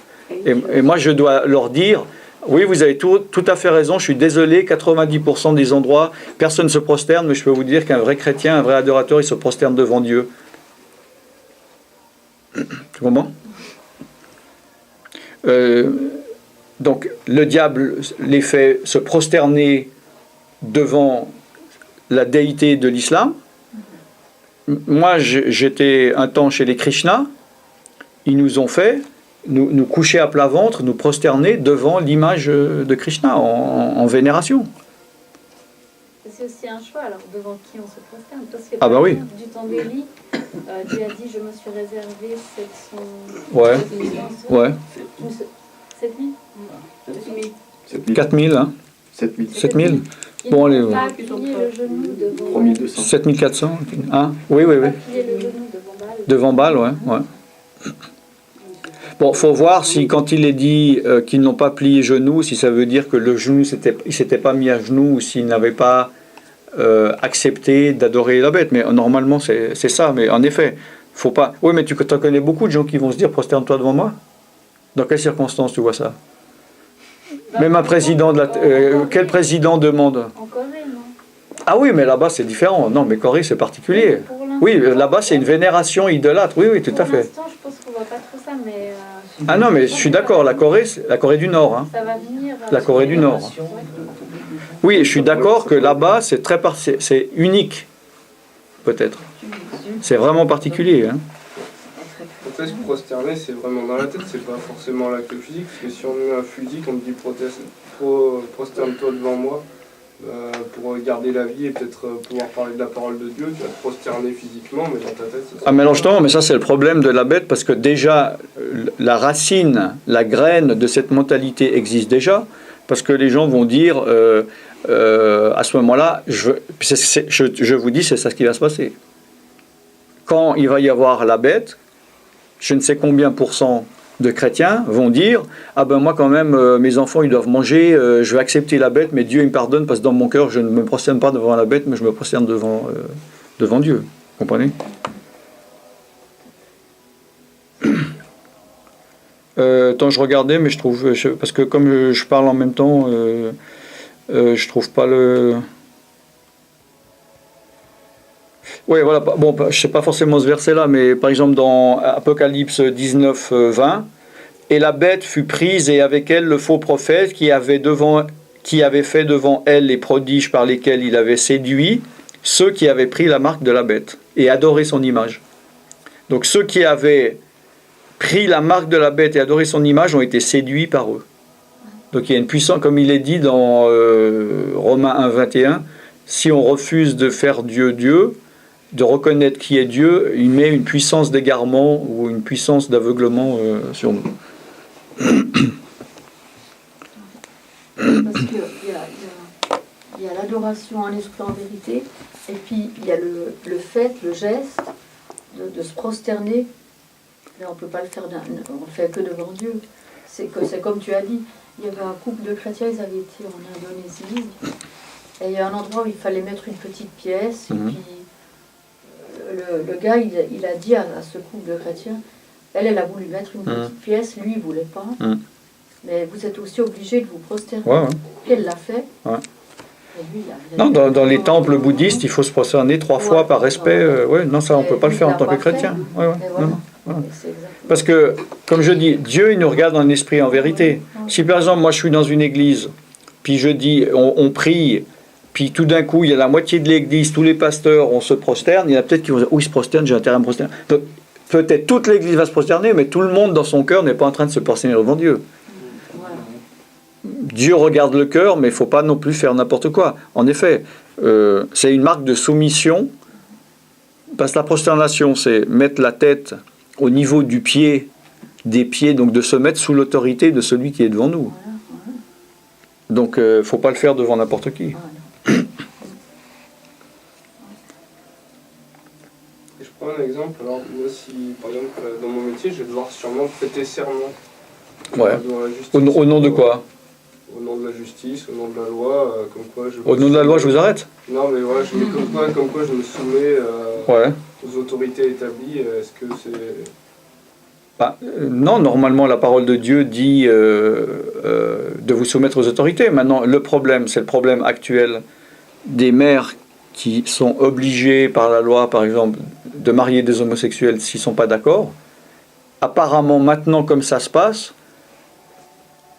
Et moi, je dois leur dire, oui, vous avez tout à fait raison, je suis désolé, 90% des endroits, personne ne se prosterne, mais je peux vous dire qu'un vrai chrétien, un vrai adorateur, il se prosterne devant Dieu. Tu comprends? Donc, le diable les fait se prosterner devant la déité de l'islam. Moi, j'étais un temps chez les Krishna. Ils nous ont fait nous coucher à plat ventre, nous prosterner devant l'image de Krishna en vénération. C'est aussi un choix, alors devant qui on se prosterne. Parce que Ah bah oui. du temps d'Élie, Dieu a dit, je me suis réservé 700... Ouais. 700 Ouais. 7000 4000, hein. 7000. 7000. Ils Bon, n'ont allez, pas plié le genou devant... 3200. 7400. Hein? Oui, oui, oui. Pas plié le genou devant Baal. Devant Baal, ouais. Bon, faut voir si quand il est dit qu'ils n'ont pas plié genou, si ça veut dire que le genou, il s'était pas mis à genoux ou s'il n'avait pas accepté d'adorer la bête. Mais normalement, c'est ça. Mais en effet, faut pas. Oui, mais tu connais beaucoup de gens qui vont se dire prosterne-toi devant moi. Dans quelles circonstances tu vois ça? Même un président quel président demande? En Corée, non? Ah oui, mais là-bas c'est différent. Non, mais Corée c'est particulier. Oui, là-bas c'est une vénération idolâtre. Oui, oui, tout à fait. Pour l'instant, je pense qu'on voit pas trop ça, mais... Ah non, mais je suis d'accord. La Corée du Nord. Hein. Ça va venir... La Corée du Nord. Oui, je suis d'accord que là-bas c'est c'est unique, peut-être. C'est vraiment particulier. Hein. Après, se prosterner, c'est vraiment dans la tête, c'est pas forcément l'acte physique. Parce que si on met un fusil, qu'on te dit prosterne-toi devant moi, pour garder la vie et peut-être pouvoir parler de la parole de Dieu, tu vas te prosterner physiquement, mais dans ta tête, c'est ça. Ah, mais alors justement, mais ça c'est le problème de la bête, parce que déjà, la racine, la graine de cette mentalité existe déjà, parce que les gens vont dire, à ce moment-là, je vous dis, c'est ça ce qui va se passer. Quand il va y avoir la bête, je ne sais combien % de chrétiens vont dire « Ah ben moi quand même, mes enfants ils doivent manger, je vais accepter la bête, mais Dieu il me pardonne parce que dans mon cœur je ne me prosterne pas devant la bête, mais je me prosterne devant Dieu. » Vous comprenez? Tant je regardais, mais je trouve... parce que comme je parle en même temps, je trouve pas le... Oui, voilà. Bon, je ne sais pas forcément ce verset-là, mais par exemple dans Apocalypse 19, 20, « Et la bête fut prise, et avec elle le faux prophète qui avait fait devant elle les prodiges par lesquels il avait séduit ceux qui avaient pris la marque de la bête et adoré son image. » Donc ceux qui avaient pris la marque de la bête et adoré son image ont été séduits par eux. Donc il y a une puissance, comme il est dit dans Romains 1, 21, si on refuse de faire Dieu Dieu, de reconnaître qui est Dieu, il met une puissance d'égarement ou une puissance d'aveuglement sur nous. Parce qu'il y a il y a l'adoration en esprit, en vérité, et puis il y a le fait, le geste de se prosterner. Là, on ne peut pas le faire, on le fait que devant Dieu. C'est comme tu as dit, il y avait un couple de chrétiens, ils avaient été en Indonésie, et il y a un endroit où il fallait mettre une petite pièce, et puis le gars, il a dit à ce couple de chrétiens, elle a voulu mettre une petite pièce, lui, il ne voulait pas. Mais vous êtes aussi obligé de vous prosterner. Ouais. Elle l'a fait. Ouais. Et lui, il a Non, dans les temples bouddhistes, il faut se prosterner 3 fois par respect. Non, ça, on ne peut pas le faire en tant que chrétien. Ouais, ouais. voilà. Non, non. C'est exactement. Parce que, comme je dis, Dieu, il nous regarde en esprit, en vérité. Si par exemple, moi, je suis dans une église, puis je dis, on prie, puis tout d'un coup, il y a la moitié de l'église, tous les pasteurs, on se prosterne, il y en a peut-être qui vont dire, oui, ils se prosternent, j'ai intérêt à me prosterner. Donc, peut-être toute l'église va se prosterner, mais tout le monde dans son cœur n'est pas en train de se prosterner devant Dieu. Voilà. Dieu regarde le cœur, mais il ne faut pas non plus faire n'importe quoi. En effet, c'est une marque de soumission, parce que la prosternation, c'est mettre la tête au niveau du pied, des pieds, donc de se mettre sous l'autorité de celui qui est devant nous. Voilà, voilà. Donc, il ne faut pas le faire devant n'importe qui. Voilà. Et je prends un exemple. Alors, moi, si par exemple, dans mon métier, je vais devoir sûrement prêter serment. Ouais. Devant la justice. Au nom de quoi? Au nom de la justice, au nom de la loi, comme quoi je... Au nom de la loi, je vous arrête? Non, mais voilà, je mets comme quoi je me soumets Ouais. aux autorités établies. Est-ce que c'est... Non, normalement, la parole de Dieu dit de vous soumettre aux autorités. Maintenant, le problème, c'est le problème actuel des mères qui sont obligées par la loi, par exemple, de marier des homosexuels s'ils ne sont pas d'accord. Apparemment, maintenant, comme ça se passe,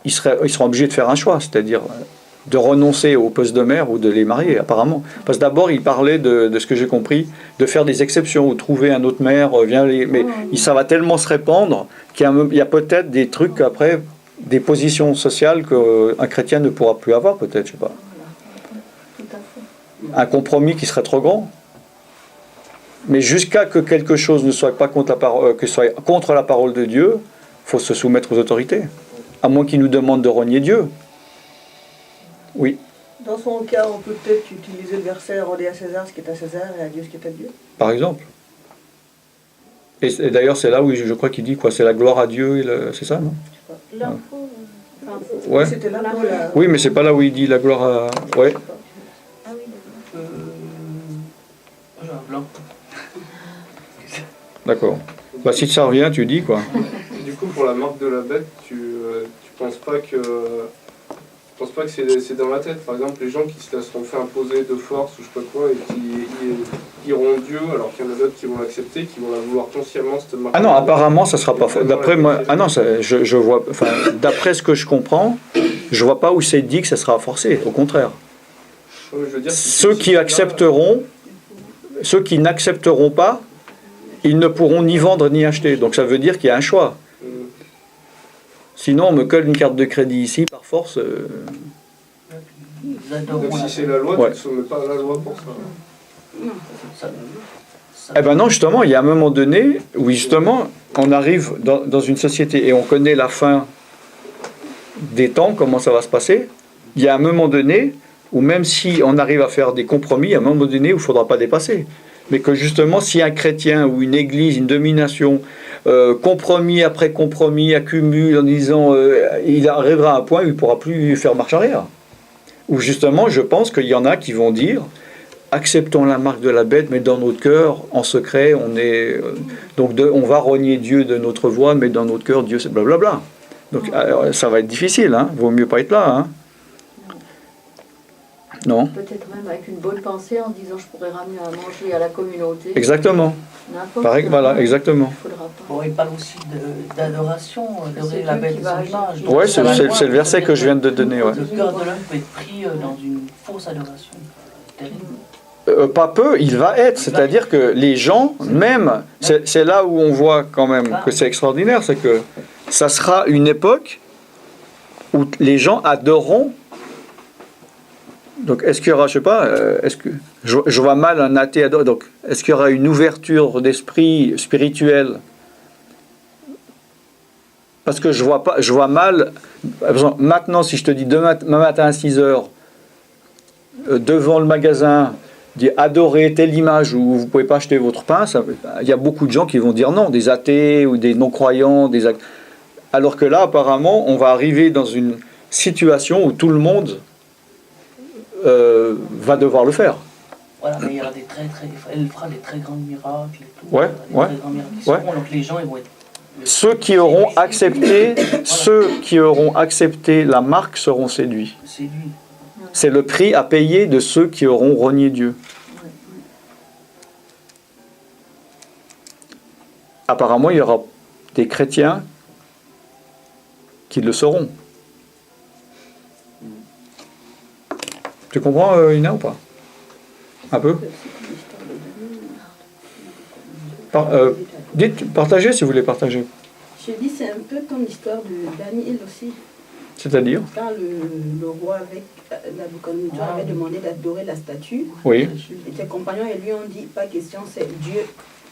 ils seront obligés de faire un choix, c'est-à-dire de renoncer au poste de mère ou de les marier, apparemment. Parce que d'abord, il parlait de ce que j'ai compris, de faire des exceptions, ou trouver un autre maire, mais ça va tellement se répandre qu'il y a peut-être des trucs après, des positions sociales qu'un chrétien ne pourra plus avoir, peut-être, je sais pas. Tout à fait. Un compromis qui serait trop grand. Mais jusqu'à que quelque chose ne soit pas contre la parole de Dieu, il faut se soumettre aux autorités. À moins qu'ils nous demandent de renier Dieu. Oui, Dans son cas, on peut peut-être utiliser le verset rendez à César ce qui est à César et à Dieu ce qui est à Dieu. par exemple. Et d'ailleurs, c'est là où je crois qu'il dit quoi, c'est la gloire à Dieu, c'est ça, non? L'info, enfin, c'est- Ouais. C'était là pour la... Oui, mais c'est pas là où il dit la gloire à... Ouais, Ah oui, d'accord. J'ai un blanc. d'accord. Bah, si ça revient, tu dis quoi. Du coup, pour la marque de la bête, tu penses pas que... Je pense pas que c'est dans la tête. Par exemple, les gens qui se seront fait imposer de force ou je sais pas quoi et qui iront Dieu alors qu'il y en a d'autres qui vont l'accepter, qui vont la vouloir consciemment cette marque. Ah non, apparemment, ça sera pas... D'après moi... Ah non, je vois... Enfin, d'après ce que je comprends, je vois pas où c'est dit que ça sera forcé. Au contraire. Ouais, je veux dire, Ceux qui accepteront, ceux qui n'accepteront pas, ils ne pourront ni vendre ni acheter. Donc ça veut dire qu'il y a un choix. Sinon, on me colle une carte de crédit ici, par force. Ils adoreront Donc la si c'est la loi, Ouais. tu ne te soumets pas à la loi pour ça. ça- Eh ben non, justement, il y a un moment donné où justement, on arrive dans une société et on connaît la fin des temps, comment ça va se passer. Il y a un moment donné où même si on arrive à faire des compromis, il y a un moment donné où il ne faudra pas dépasser. Mais que justement, si un chrétien ou une église, une domination, compromis après compromis, accumule en disant, il arrivera à un point où il ne pourra plus faire marche arrière. Où justement, je pense qu'il y en a qui vont dire, acceptons la marque de la bête, mais dans notre cœur, en secret, on est... on va renier Dieu de notre voix, mais dans notre cœur, Dieu, c'est blablabla. Donc ça va être difficile, hein. Vaut mieux pas être là. Hein. Non. Peut-être même avec une bonne pensée en disant je pourrais ramener à manger à la communauté. Exactement. N'importe. Pareil, voilà, exactement. Il faudra pas. Bon, il parle aussi d'adoration, adorer la Dieu bête qui de va son agir. image. Ouais, Donc, c'est le verset que je viens de donner. Ouais. Le cœur de l'homme peut être pris dans une fausse adoration. Terrible. Pas peu, il va être. C'est-à-dire que les gens, même, c'est là où on voit quand même que c'est extraordinaire, c'est que ça sera une époque où les gens adoreront. Donc, est-ce qu'il y aura, je sais pas, je vois mal un athée adorer. Donc, est-ce qu'il y aura une ouverture d'esprit spirituel? Parce que je vois mal. Maintenant, si je te dis demain matin à 6h, devant le magasin dit adorez telle image ou vous ne pouvez pas acheter votre pain, il y a beaucoup de gens qui vont dire non, des athées ou des non-croyants, alors que là, apparemment, on va arriver dans une situation où tout le monde va devoir le faire. Voilà, mais il y aura elle fera des très grands miracles et tout. Ouais, des ouais, très grands miracles qui ouais. seront, donc les gens ils vont être. Ceux qui auront accepté la marque seront séduits. C'est lui. C'est le prix à payer de ceux qui auront renié Dieu. Apparemment, il y aura des chrétiens qui le seront. Tu comprends, Ina, ou pas? Un peu? Partagez si vous voulez partager. Je dis, c'est un peu comme l'histoire de Daniel aussi. C'est-à-dire? Quand le roi avec Nabuchodonosor avait demandé d'adorer la statue, Oui. et ses compagnons et lui ont dit, pas question, c'est Dieu,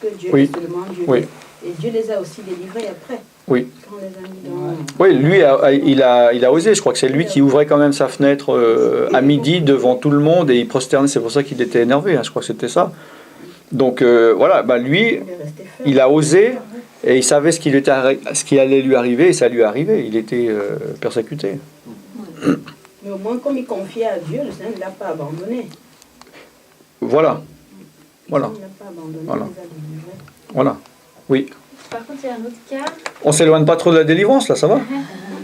que Dieu Oui. est seulement Dieu. Oui. Et Dieu les a aussi délivrés après. Oui. Quand on les a mis dans... Oui, lui, il a osé. Je crois que c'est lui qui ouvrait quand même sa fenêtre à midi devant tout le monde et il prosternait. C'est pour ça qu'il était énervé. Hein. Je crois que c'était ça. Donc voilà, lui, il a osé et il savait ce qui allait lui arriver et ça lui est arrivé. Il était persécuté. Mais au moins, comme il confiait à Dieu, le Seigneur ne l'a pas abandonné. Voilà. Voilà. Il ne l'a pas abandonné, Voilà. il les a délivrés. Voilà. Oui. Par contre, il y a un autre cas. On s'éloigne pas trop de la délivrance, là, ça va?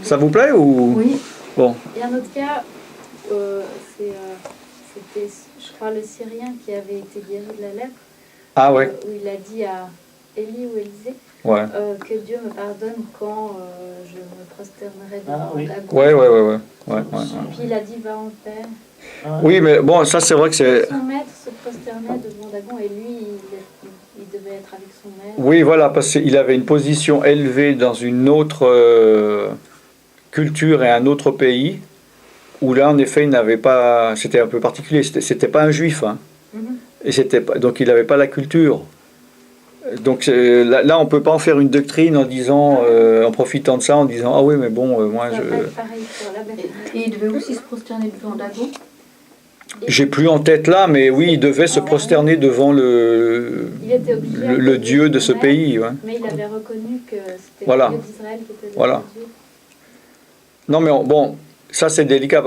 Ça vous plaît ou... Oui. Bon. Il y a un autre cas, c'était, je crois, le Syrien qui avait été guéri de la lèpre. Ah ouais. Où il a dit à Élie ou Élisée Ouais. que Dieu me pardonne quand je me prosternerai devant oui. la Ouais. Et puis il a dit va en paix. Oui, mais bon, ça c'est vrai que c'est... Son maître se prosternait devant Dagon et lui, il devait être avec son maître. Oui, voilà, parce qu'il avait une position élevée dans une autre culture et un autre pays, où là, en effet, il n'avait pas... C'était un peu particulier, c'était pas un juif, hein. Et donc il n'avait pas la culture. Donc là, on ne peut pas en faire une doctrine en disant, en profitant de ça, en disant ah oui, mais bon, moi Ça je. va pas être pareil pour la bête. Et il devait aussi se prosterner devant Dagon. J'ai plus en tête là, mais oui, il devait se prosterner devant Il était obligé le Dieu de ce Ouais. pays. Ouais. Mais il avait reconnu que c'était Voilà. le Dieu d'Israël qui était le Voilà. Dieu. Non, mais bon, ça c'est délicat.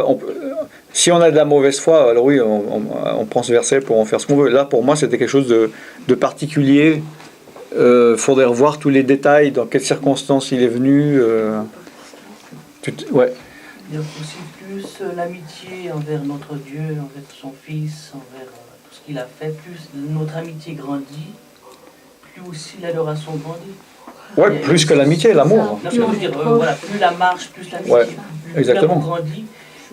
Si on a de la mauvaise foi, alors oui, on prend ce verset pour en faire ce qu'on veut. Là, pour moi, c'était quelque chose de particulier. Faudrait revoir tous les détails, dans quelles circonstances il est venu. Ouais. Il y a aussi plus l'amitié envers notre Dieu, envers son Fils, envers tout ce qu'il a fait. Plus notre amitié grandit, plus aussi l'adoration grandit. Ouais, plus que l'amitié, l'amour. Non, je veux dire, voilà, plus la marche, plus l'amitié, Ouais, plus exactement. l'amour grandit.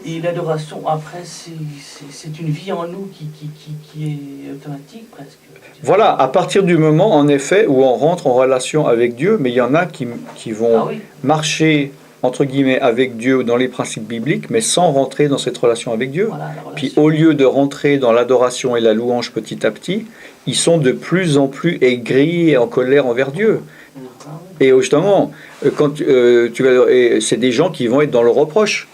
Et l'adoration, après, c'est une vie en nous qui est automatique presque. Voilà, à partir du moment, en effet, où on rentre en relation avec Dieu, mais il y en a qui vont Ah oui. marcher, entre guillemets, avec Dieu dans les principes bibliques, mais sans rentrer dans cette relation avec Dieu. Voilà, la Puis relation. au lieu de rentrer dans l'adoration et la louange petit à petit, ils sont de plus en plus aigris et en colère envers Dieu. Ah oui. Et justement, quand c'est des gens qui vont être dans le reproche.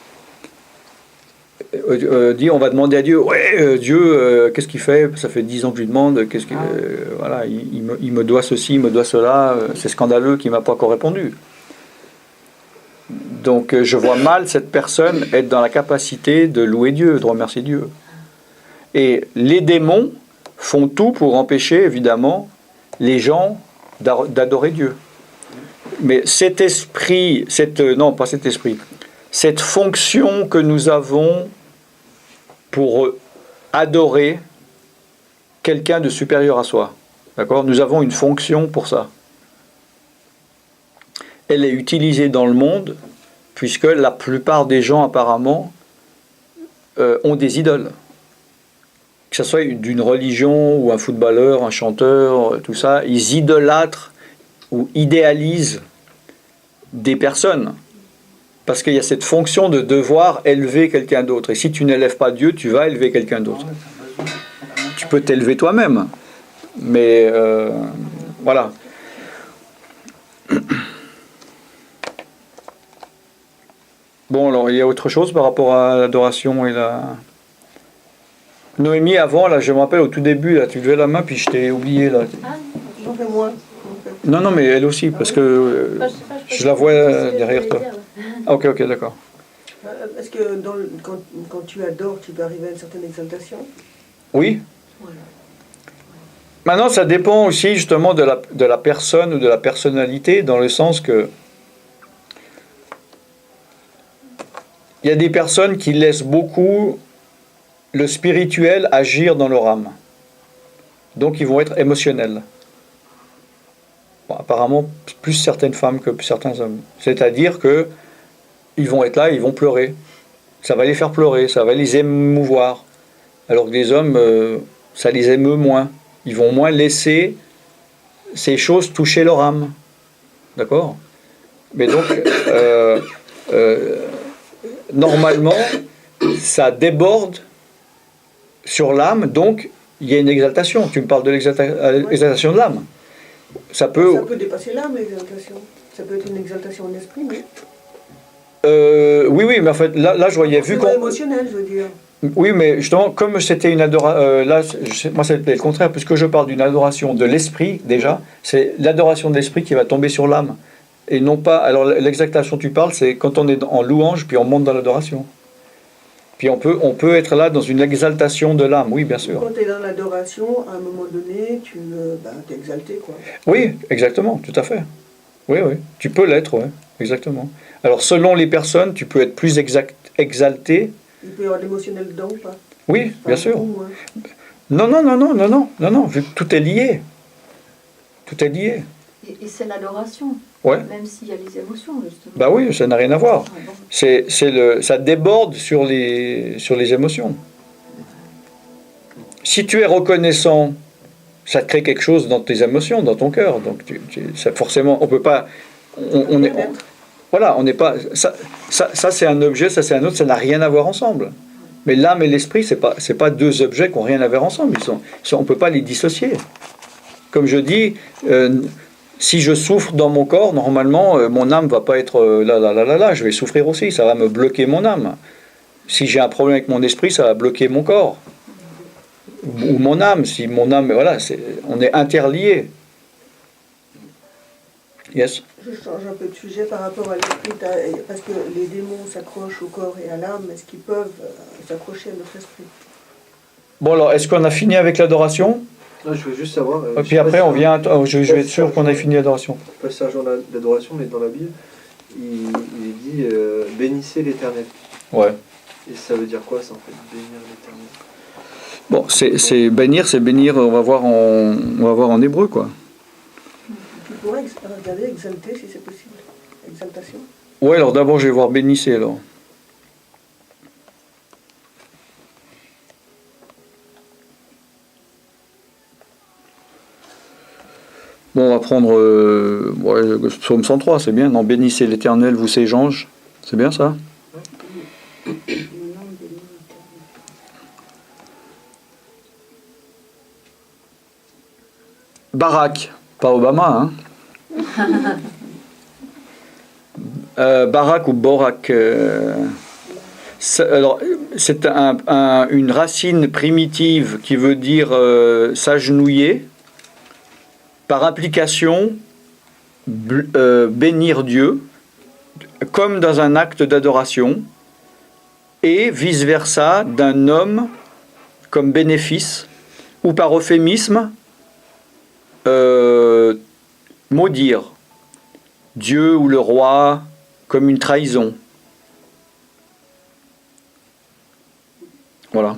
On va demander à Dieu, ouais, Dieu, qu'est-ce qu'il fait? Ça fait 10 ans que je lui demande, voilà, il me doit ceci, il me doit cela, c'est scandaleux qu'il ne m'a pas encore répondu. Donc je vois mal cette personne être dans la capacité de louer Dieu, de remercier Dieu. Et les démons font tout pour empêcher, évidemment, les gens d'adorer Dieu. Mais cet esprit, cette fonction que nous avons pour adorer quelqu'un de supérieur à soi. D'accord ? Nous avons une fonction pour ça. Elle est utilisée dans le monde, puisque la plupart des gens, apparemment, ont des idoles. Que ce soit d'une religion, ou un footballeur, un chanteur, tout ça, ils idolâtrent ou idéalisent des personnes. Parce qu'il y a cette fonction de devoir élever quelqu'un d'autre. Et si tu n'élèves pas Dieu, tu vas élever quelqu'un d'autre. Tu peux t'élever toi-même. Mais voilà. Bon, alors il y a autre chose par rapport à l'adoration et la... Noémie, avant, là, je me rappelle au tout début, là, tu levais la main, puis je t'ai oublié. Là. Ah, J'en fais moins. Non, non, mais elle aussi, parce que je sais pas, je la vois c'est ce que derrière je toi. voulais dire, là. Ah, ok, d'accord. Est-ce que quand tu adores, tu peux arriver à une certaine exaltation? Oui. Voilà. Maintenant, ça dépend aussi justement de la personne ou de la personnalité, dans le sens que il y a des personnes qui laissent beaucoup le spirituel agir dans leur âme. Donc, ils vont être émotionnels. Bon, apparemment, plus certaines femmes que certains hommes. C'est-à-dire que ils vont être là, ils vont pleurer. Ça va les faire pleurer, ça va les émouvoir. Alors que les hommes, ça les émeut moins. Ils vont moins laisser ces choses toucher leur âme. D'accord? Mais donc, normalement, ça déborde sur l'âme, donc il y a une exaltation. Tu me parles de l'exaltation de l'âme. Ça Ça peut dépasser l'âme, l'exaltation. Ça peut être une exaltation en esprit, mais oui, mais en fait, là je voyais, vu c'est qu'on... émotionnel, je veux dire. Oui, mais justement, comme c'était une adoration... là, moi, c'était le contraire, puisque je parle d'une adoration de l'esprit, déjà, c'est l'adoration de l'esprit qui va tomber sur l'âme. Et non pas... Alors, l'exaltation, tu parles, c'est quand on est en louange, puis on monte dans l'adoration. Puis on peut être là dans une exaltation de l'âme, oui, bien sûr. Quand tu es dans l'adoration, à un moment donné, tu es exalté, quoi. Oui, exactement, tout à fait. Oui, oui, tu peux l'être, oui, exactement. Alors, selon les personnes, tu peux être plus exalté. Il peut y avoir de l'émotionnel dedans ou pas? Oui, bien sûr. Beaucoup, hein. Non, vu que tout est lié. Tout est lié. Et c'est l'adoration, Ouais. même s'il y a les émotions, justement. Bah oui, ça n'a rien à voir. Ah, bon. Ça déborde sur les émotions. Si tu es reconnaissant, ça te crée quelque chose dans tes émotions, dans ton cœur. Donc, ça, forcément, on peut pas. Voilà, on n'est pas. Ça c'est un objet, ça c'est un autre, ça n'a rien à voir ensemble. Mais l'âme et l'esprit, c'est pas deux objets qui n'ont rien à voir ensemble. On ne peut pas les dissocier. Comme je dis, si je souffre dans mon corps, normalement, mon âme va pas être là, je vais souffrir aussi, ça va me bloquer mon âme. Si j'ai un problème avec mon esprit, ça va bloquer mon corps. Ou mon âme, si mon âme, voilà, on est interliés. Yes. Je change un peu de sujet par rapport à l'esprit, parce que les démons s'accrochent au corps et à l'âme. Est-ce qu'ils peuvent s'accrocher à notre esprit? Bon alors, est-ce qu'on a fini avec l'adoration? Non, je veux juste savoir. Et puis après, on vient. Je vais être sûr qu'on a fini l'adoration. Pas Sergent l'adoration, mais dans la Bible, il dit bénissez l'Éternel. Ouais. Et ça veut dire quoi, ça, en fait, bénir l'Éternel? Bon, c'est bénir, on va voir en hébreu, quoi. Tu pourrais regarder exalter si c'est possible. Exaltation. Ouais, alors d'abord, je vais voir bénissez, alors. Bon, on va prendre Psaume 103, c'est bien. Non, bénissez l'Éternel, vous ses anges. C'est bien ça? Le nom de l'éternel. Barak, pas Obama, hein? Barak ou Borak. Alors, c'est une racine primitive qui veut dire s'agenouiller. Par implication, bénir Dieu, comme dans un acte d'adoration, et vice-versa d'un homme comme bénéfice, ou par euphémisme, maudire Dieu ou le roi comme une trahison. Voilà.